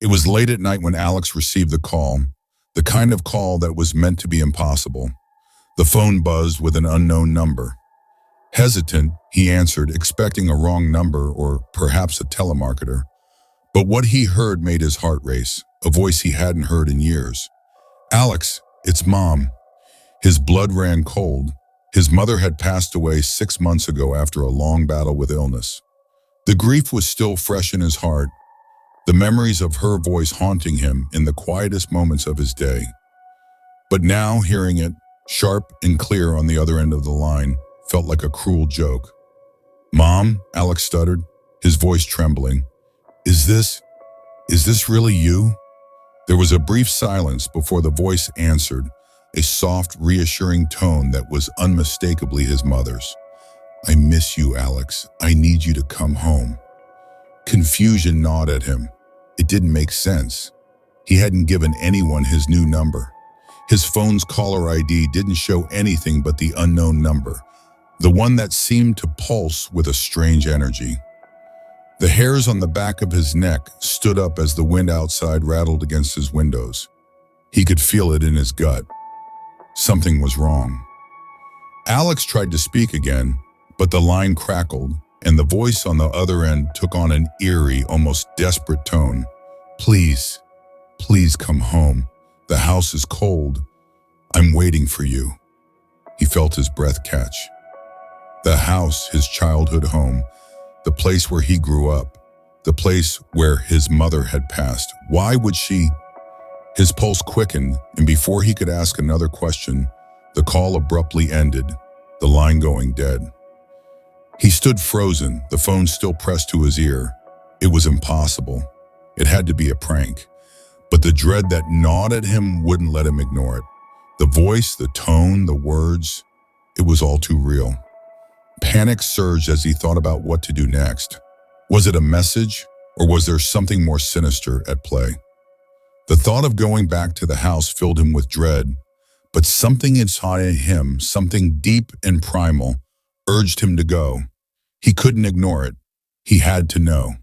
It was late at night when Alex received the kind of call that was meant to be impossible. The phone buzzed with an unknown number. Hesitant, he answered, expecting a wrong number or perhaps a telemarketer. But what he heard made his heart race, a voice he hadn't heard in years. "Alex, it's Mom." His blood ran cold. His mother had passed away 6 months ago after a long battle with illness. The grief was still fresh in his heart, the memories of her voice haunting him in the quietest moments of his day. But now, hearing it, sharp and clear on the other end of the line, felt like a cruel joke. "Mom," Alex stuttered, his voice trembling. Is this really you?" There was a brief silence before the voice answered, a soft, reassuring tone that was unmistakably his mother's. "I miss you, Alex. I need you to come home." Confusion gnawed at him. It didn't make sense. He hadn't given anyone his new number. His phone's caller ID didn't show anything but the unknown number, the one that seemed to pulse with a strange energy. The hairs on the back of his neck stood up as the wind outside rattled against his windows. He could feel it in his gut. Something was wrong. Alex tried to speak again, but the line crackled, and the voice on the other end took on an eerie, almost desperate tone. Please come home. The house is cold. I'm waiting for you." He felt his breath catch. The house, his childhood home, the place where he grew up, the place where his mother had passed. Why would she? His pulse quickened, and before he could ask another question, the call abruptly ended, the line going dead. He stood frozen, the phone still pressed to his ear. It was impossible. It had to be a prank. But the dread that gnawed at him wouldn't let him ignore it. The voice, the tone, the words, it was all too real. Panic surged as he thought about what to do next. Was it a message, or was there something more sinister at play? The thought of going back to the house filled him with dread, but something inside him, something deep and primal, urged him to go. He couldn't ignore it. He had to know.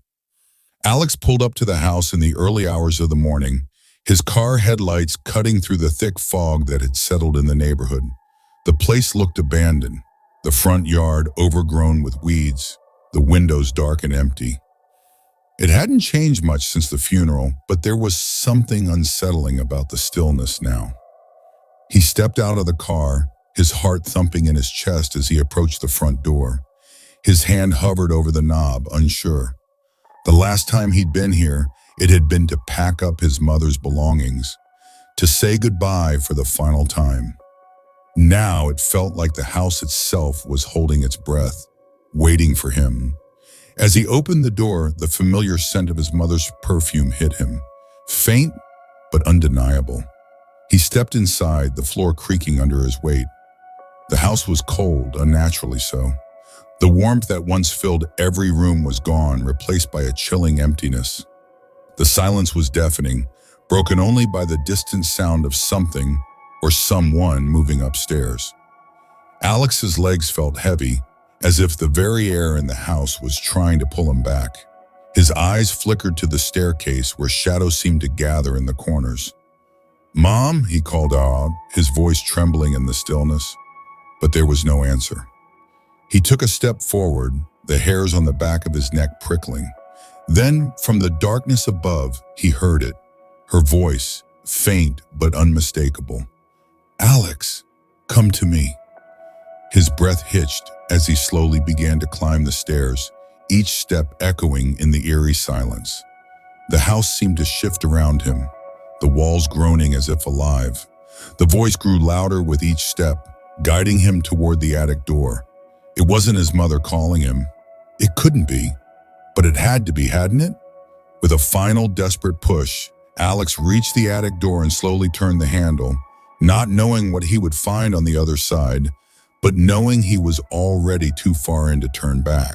Alex pulled up to the house in the early hours of the morning, his car headlights cutting through the thick fog that had settled in the neighborhood. The place looked abandoned. The front yard overgrown with weeds, the windows dark and empty. It hadn't changed much since the funeral, but there was something unsettling about the stillness now. He stepped out of the car, his heart thumping in his chest as he approached the front door. His hand hovered over the knob, unsure. The last time he'd been here, it had been to pack up his mother's belongings, to say goodbye for the final time. Now it felt like the house itself was holding its breath, waiting for him. As he opened the door, the familiar scent of his mother's perfume hit him, faint but undeniable. He stepped inside, the floor creaking under his weight. The house was cold, unnaturally so. The warmth that once filled every room was gone, replaced by a chilling emptiness. The silence was deafening, broken only by the distant sound of something or someone moving upstairs. Alex's legs felt heavy, as if the very air in the house was trying to pull him back. His eyes flickered to the staircase where shadows seemed to gather in the corners. "Mom," he called out, his voice trembling in the stillness, but there was no answer. He took a step forward, the hairs on the back of his neck prickling. Then, from the darkness above, he heard it, her voice, faint but unmistakable. "Alex, come to me." His breath hitched as he slowly began to climb the stairs, each step echoing in the eerie silence. The house seemed to shift around him, the walls groaning as if alive. The voice grew louder with each step, guiding him toward the attic door. It wasn't his mother calling him. It couldn't be, but it had to be, hadn't it? With a final desperate push, Alex reached the attic door and slowly turned the handle, not knowing what he would find on the other side, but knowing he was already too far in to turn back.